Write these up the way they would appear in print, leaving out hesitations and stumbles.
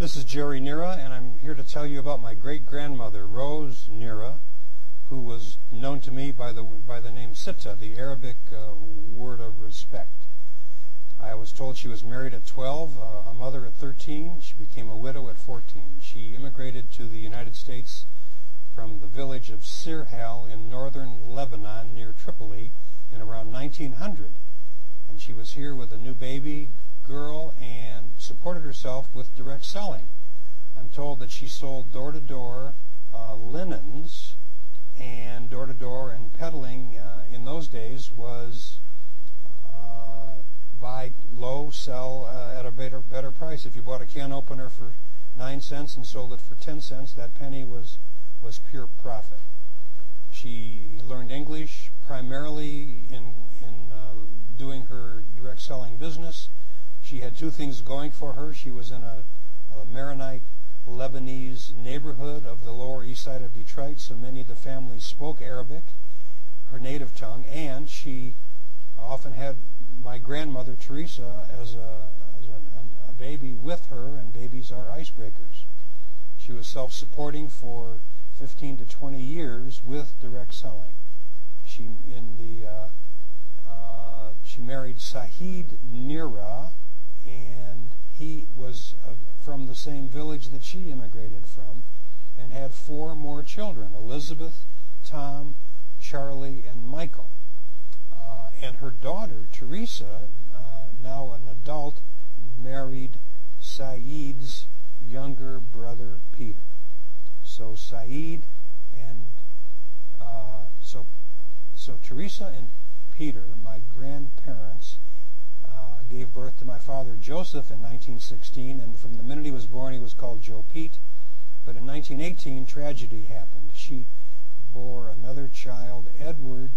This is Gerry Nehra, and I'm here to tell you about my great-grandmother, Rose Nehra, who was known to me by the name Sita, the Arabic word of respect. I was told she was married at 12, a mother at 13. She became a widow at 14. She immigrated to the United States from the village of Sirhal in northern Lebanon near Tripoli in around 1900. And she was here with a new baby girl and supported herself with direct selling. I'm told that she sold door-to-door linens, and door-to-door and peddling in those days was buy low, sell at a better price. If you bought a can opener for 9 cents and sold it for 10 cents, that penny was pure profit. She learned English primarily in doing her direct selling business. She had two things going for her. She was in a Maronite Lebanese neighborhood of the Lower East Side of Detroit, so many of the families spoke Arabic, her native tongue, and she often had my grandmother Teresa as a baby with her, and babies are icebreakers. She was self-supporting for 15 to 20 years with direct selling. She married Gerry Nehra, and he was from the same village that she immigrated from, and had 4 more children: Elizabeth, Tom, Charlie, and Michael. And her daughter Teresa, now an adult, married Saeed's younger brother Peter. So Saeed and so Teresa and Peter, my grandparents, gave birth to my father Joseph in 1916, and from the minute he was born he was called Joe Pete. But in 1918 tragedy happened. She bore another child, Edward,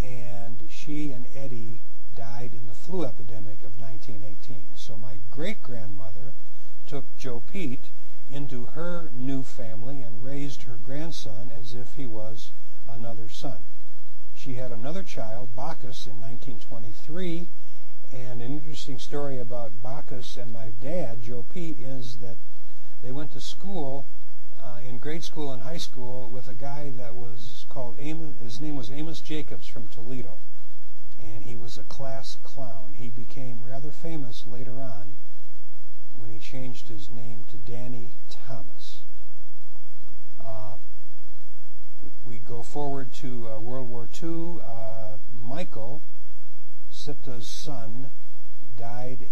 and she and Eddie died in the flu epidemic of 1918. So my great-grandmother took Joe Pete into her new family and raised her grandson as if he was another son. She had another child, Bacchus, in 1923, and an interesting story about Bacchus and my dad, Joe Pete, is that they went to school, in grade school and high school, with a guy that was called Amos. His name was Amos Jacobs from Toledo, and he was a class clown. He became rather famous later on when he changed his name to Danny Thomas. We go forward to World War II. Michael, Sita's son, died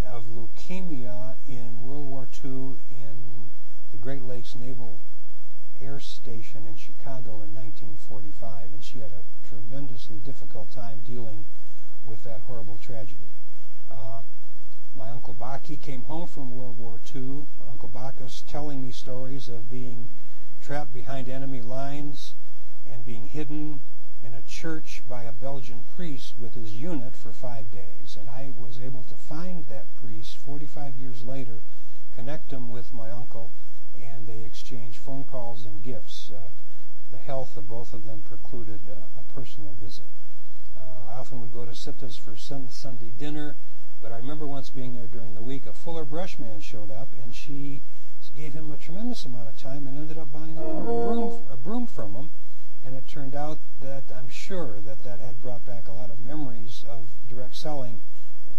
of leukemia in World War II in the Great Lakes Naval Air Station in Chicago in 1945, and she had a tremendously difficult time dealing with that horrible tragedy. My Uncle Baki came home from World War II, Uncle Bacchus, telling me stories of being trapped behind enemy lines and being hidden in a church by a Belgian priest with his unit for 5 days. And I was able to find that priest 45 years later, connect him with my uncle, and they exchanged phone calls and gifts. The health of both of them precluded a personal visit. I often would go to Sita's for Sunday dinner, but I remember once being there during the week. A Fuller Brush man showed up, and she gave him a tremendous amount of time and ended up buying a broom from him. And it turned out that I'm sure that had brought back a lot of memories of direct selling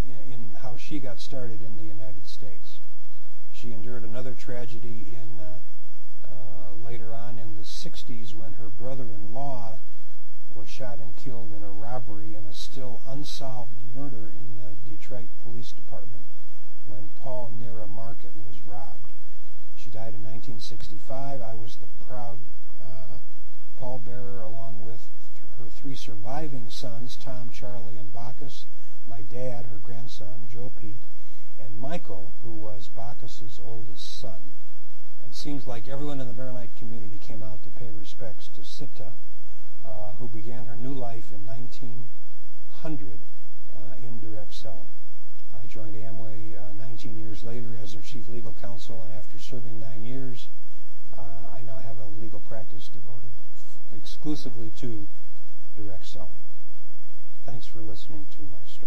in how she got started in the United States. She endured another tragedy later on in the 60s when her brother-in-law was shot and killed in a robbery in a still unsolved murder in the Detroit Police Department when Paul Nehra Market was robbed. She died in 1965. I was the proud pallbearer along with her 3 surviving sons, Tom, Charlie, and Bacchus, my dad, her grandson, Joe Pete, and Michael, who was Bacchus's oldest son. It seems like everyone in the Maronite community came out to pay respects to Sita, who began her new life in 1900 in direct selling. I joined Amway 19 years later as their chief legal counsel, and after serving 9 years, I now have a legal practice devoted exclusively to direct selling. Thanks for listening to my story.